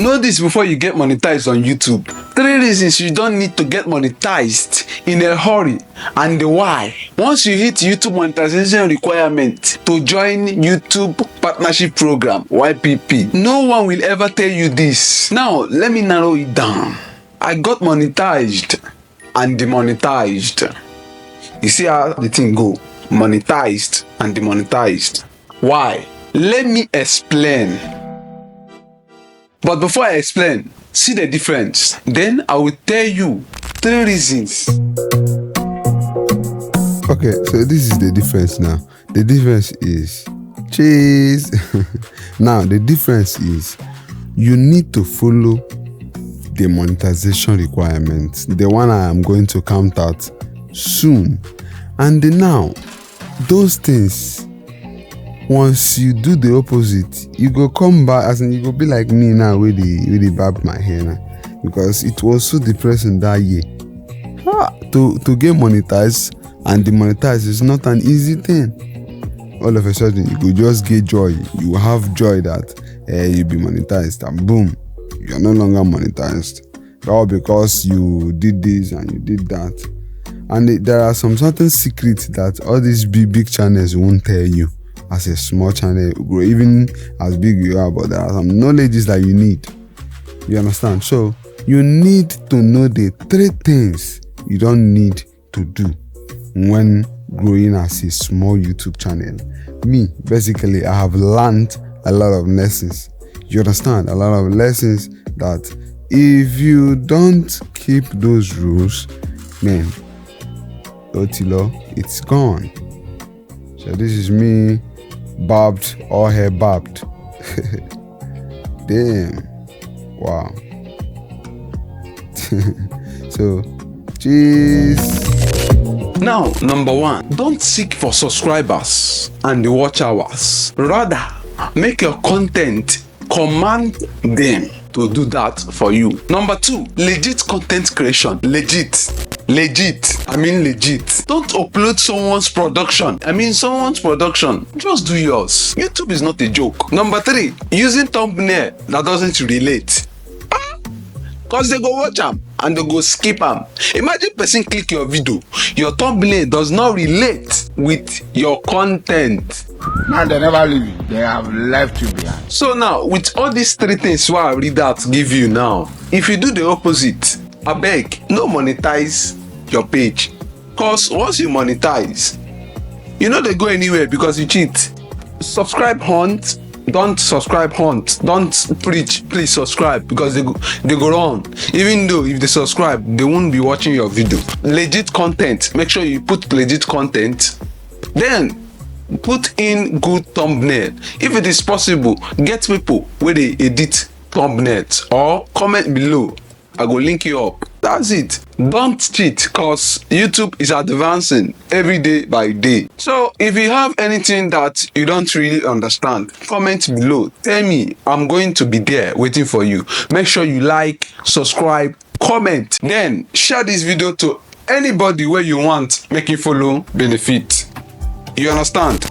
Know this before you get monetized on YouTube. 3 reasons you don't need to get monetized in a hurry and the why. Once you hit YouTube monetization requirement to join YouTube Partnership Program (YPP), no one will ever tell you this. Now, let me narrow it down. I got monetized and demonetized. You see how the thing go? Monetized and demonetized. Why? Let me explain. But before I explain, see the difference. Then I will tell you 3 reasons. Okay, so this is the difference now. The difference is, cheese. Now, the difference is you need to follow the monetization requirements, the one I am going to count out soon. And now, those things, once you do the opposite, you go come back, as in you go be like me now with the barb my hair now, because it was so depressing that year. To get monetized and demonetized is not an easy thing. All of a sudden, you could just get joy. You have joy that you be monetized, and boom, you are no longer monetized. All because you did this and you did that. And there are some certain secrets that all these big channels won't tell you. As a small channel, even as big you are, but there are some knowledges that you need. You understand? So you need to know the 3 things you don't need to do when growing as a small YouTube channel. Me, basically, I have learned a lot of lessons. You understand? A lot of lessons that if you don't keep those rules, man, Otilo, it's gone. So this is me, barbed or hair barbed. Damn. Wow. So, cheese. Now, number 1, don't seek for subscribers and the watch hours. Rather, make your content command them to do that for you. Number 2, legit content creation. Legit. I mean legit. Don't upload someone's production. Just do yours. YouTube is not a joke. Number 3, using thumbnail that doesn't relate. Cause they go watch them and they go skip them. Imagine person click your video, your thumbnail does not relate with your content. Now they never leave you. They have left you behind. So now, with all these 3 things why I read out give you now, if you do the opposite, I beg, no monetize your page. Cause once you monetize, you know they go anywhere because you cheat. Subscribe hunt. Don't subscribe hunt. Don't preach. Please subscribe because they go wrong. Even though if they subscribe, they won't be watching your video. Legit content. Make sure you put legit content. Then put in good thumbnail. If it is possible, get people where they edit thumbnails or comment below. I go link you up. That's it. Don't cheat cause YouTube is advancing every day by day. So if you have anything that you don't really understand, comment below. Tell me, I'm going to be there waiting for you. Make sure you like, subscribe, comment. Then share this video to anybody where you want, make it follow, benefit. You understand?